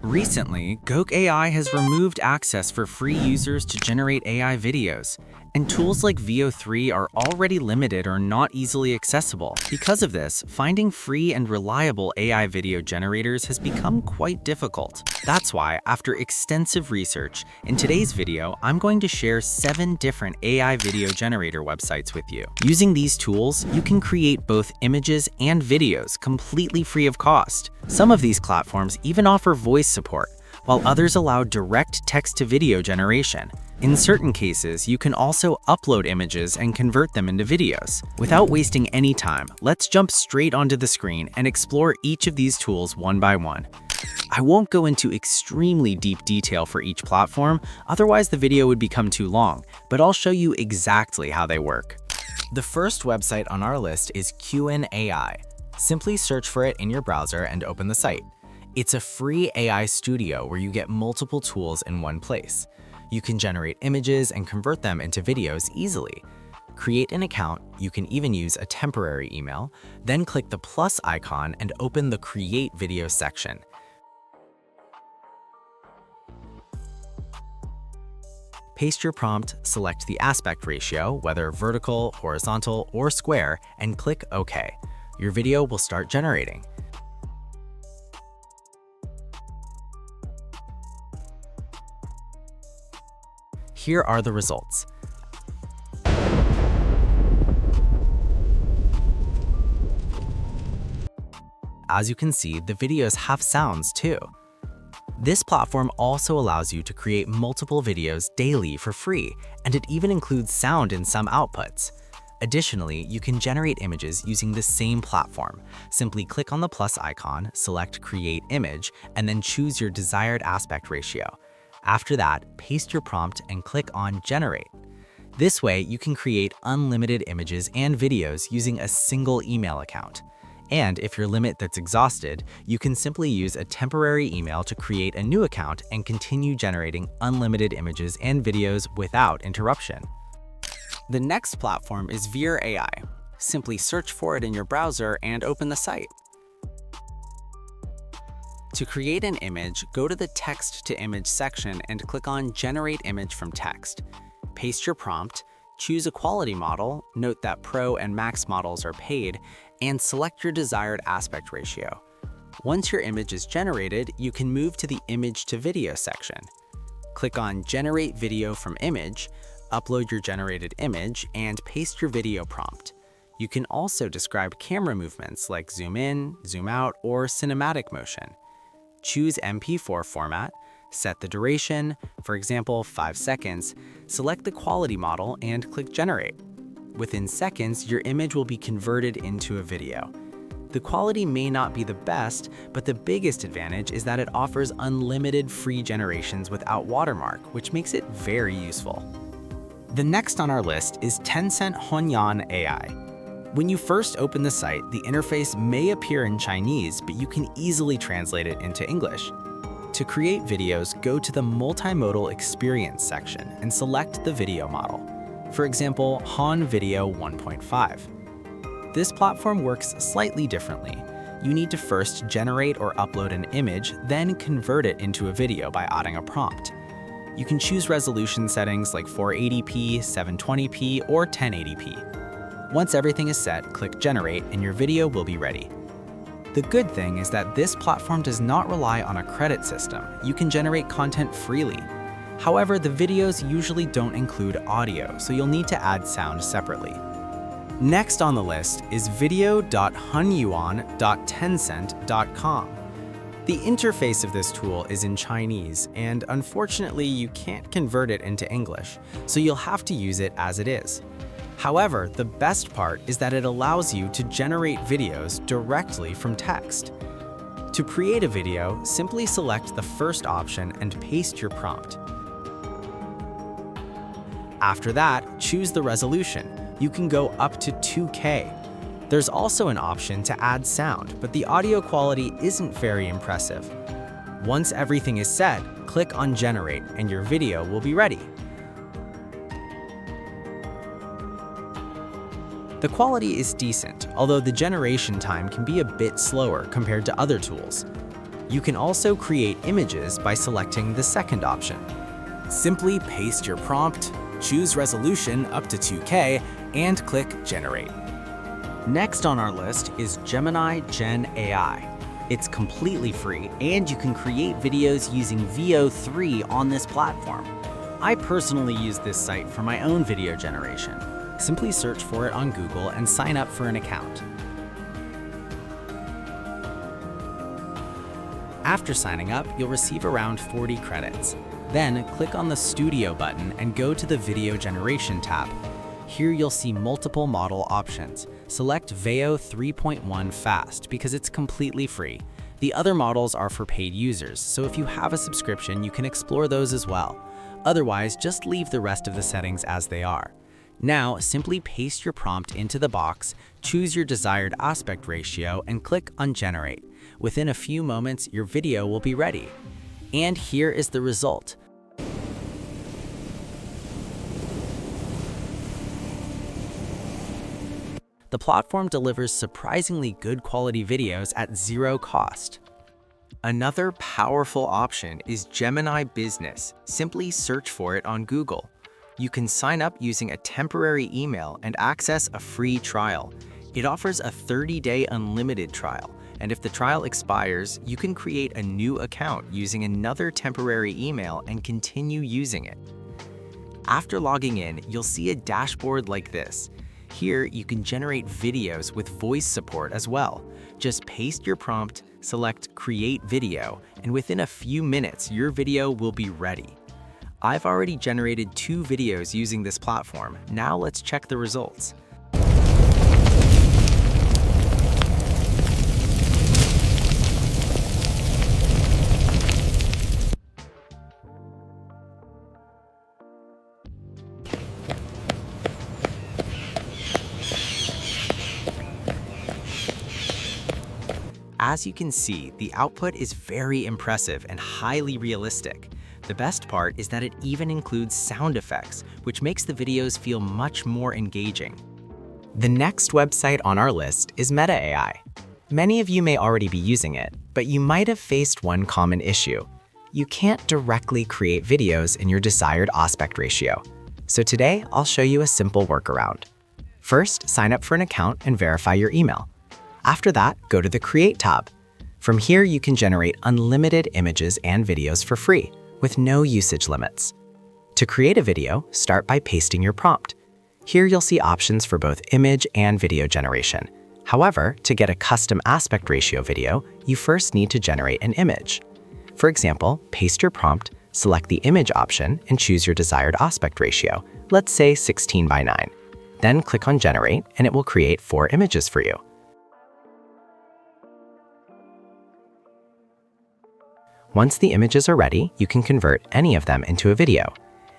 Recently, Grok AI has removed access for free users to generate AI videos, and tools like VO3 are already limited or not easily accessible. Because of this, finding free and reliable AI video generators has become quite difficult. That's why, after extensive research, in today's video, I'm going to share 7 different AI video generator websites with you. Using these tools, you can create both images and videos completely free of cost. Some of these platforms even offer voice support, while others allow direct text-to-video generation. In certain cases, you can also upload images and convert them into videos. Without wasting any time, let's jump straight onto the screen and explore each of these tools one by one. I won't go into extremely deep detail for each platform, otherwise the video would become too long, but I'll show you exactly how they work. The first website on our list is Grok AI. Simply search for it in your browser and open the site. It's a free AI studio where you get multiple tools in one place. You can generate images and convert them into videos easily. Create an account, you can even use a temporary email, then click the plus icon and open the Create Video section. Paste your prompt, select the aspect ratio, whether vertical, horizontal, or square, and click OK. Your video will start generating. Here are the results. As you can see, the videos have sounds too. This platform also allows you to create multiple videos daily for free, and it even includes sound in some outputs. Additionally, you can generate images using the same platform. Simply click on the plus icon, select Create Image, and then choose your desired aspect ratio. After that, paste your prompt and click on Generate. This way, you can create unlimited images and videos using a single email account. And if your limit that's exhausted, you can simply use a temporary email to create a new account and continue generating unlimited images and videos without interruption. The next platform is Grok AI. Simply search for it in your browser and open the site. To create an image, go to the Text to Image section and click on Generate Image from Text. Paste your prompt, choose a quality model, note that Pro and Max models are paid, and select your desired aspect ratio. Once your image is generated, you can move to the Image to Video section. Click on Generate Video from Image, upload your generated image, and paste your video prompt. You can also describe camera movements like zoom in, zoom out, or cinematic motion. Choose MP4 format, set the duration, for example 5 seconds, select the quality model, and click Generate. Within seconds, your image will be converted into a video. The quality may not be the best, but the biggest advantage is that it offers unlimited free generations without watermark, which makes it very useful. The next on our list is Tencent Honyan AI. When you first open the site, the interface may appear in Chinese, but you can easily translate it into English. To create videos, go to the Multimodal Experience section and select the video model. For example, Han Video 1.5. This platform works slightly differently. You need to first generate or upload an image, then convert it into a video by adding a prompt. You can choose resolution settings like 480p, 720p, or 1080p. Once everything is set, click Generate and your video will be ready. The good thing is that this platform does not rely on a credit system. You can generate content freely. However, the videos usually don't include audio, so you'll need to add sound separately. Next on the list is video.hunyuan.tencent.com. The interface of this tool is in Chinese, and unfortunately you can't convert it into English, so you'll have to use it as it is. However, the best part is that it allows you to generate videos directly from text. To create a video, simply select the first option and paste your prompt. After that, choose the resolution. You can go up to 2K. There's also an option to add sound, but the audio quality isn't very impressive. Once everything is set, click on Generate and your video will be ready. The quality is decent, although the generation time can be a bit slower compared to other tools. You can also create images by selecting the second option. Simply paste your prompt, choose resolution up to 2K, and click Generate. Next on our list is Gemini Gen AI. It's completely free, and you can create videos using VO3 on this platform. I personally use this site for my own video generation. Simply search for it on Google and sign up for an account. After signing up, you'll receive around 40 credits. Then click on the Studio button and go to the Video Generation tab. Here you'll see multiple model options. Select Veo 3.1 Fast because it's completely free. The other models are for paid users, so if you have a subscription, you can explore those as well. Otherwise, just leave the rest of the settings as they are. Now, simply paste your prompt into the box, choose your desired aspect ratio, and click on Generate. Within a few moments, your video will be ready. And here is the result. The platform delivers surprisingly good quality videos at zero cost. Another powerful option is Gemini Business. Simply search for it on Google. You can sign up using a temporary email and access a free trial. It offers a 30-day unlimited trial, and if the trial expires, you can create a new account using another temporary email and continue using it. After logging in, you'll see a dashboard like this. Here, you can generate videos with voice support as well. Just paste your prompt, select Create Video, and within a few minutes, your video will be ready. I've already generated 2 videos using this platform. Now let's check the results. As you can see, the output is very impressive and highly realistic. The best part is that it even includes sound effects, which makes the videos feel much more engaging. The next website on our list is Meta AI. Many of you may already be using it, but you might have faced one common issue. You can't directly create videos in your desired aspect ratio. So today, I'll show you a simple workaround. First, sign up for an account and verify your email. After that, go to the Create tab. From here, you can generate unlimited images and videos for free, with no usage limits. To create a video, start by pasting your prompt. Here you'll see options for both image and video generation. However, to get a custom aspect ratio video, you first need to generate an image. For example, paste your prompt, select the image option, and choose your desired aspect ratio, let's say 16:9. Then click on Generate, and it will create 4 images for you. Once the images are ready, you can convert any of them into a video.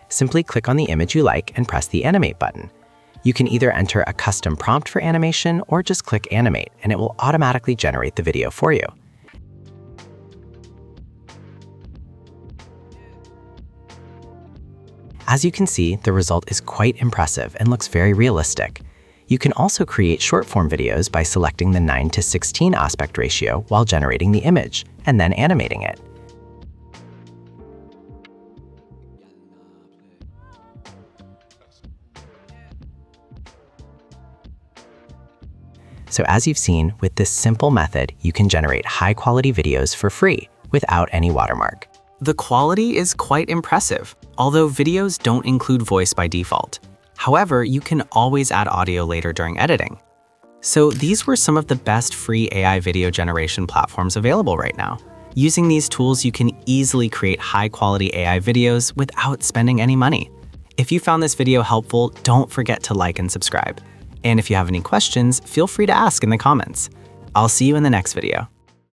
Simply click on the image you like and press the Animate button. You can either enter a custom prompt for animation or just click Animate, and it will automatically generate the video for you. As you can see, the result is quite impressive and looks very realistic. You can also create short-form videos by selecting the 9:16 aspect ratio while generating the image, and then animating it. So as you've seen, with this simple method, you can generate high-quality videos for free without any watermark. The quality is quite impressive, although videos don't include voice by default. However, you can always add audio later during editing. So these were some of the best free AI video generation platforms available right now. Using these tools, you can easily create high-quality AI videos without spending any money. If you found this video helpful, don't forget to like and subscribe. And if you have any questions, feel free to ask in the comments. I'll see you in the next video.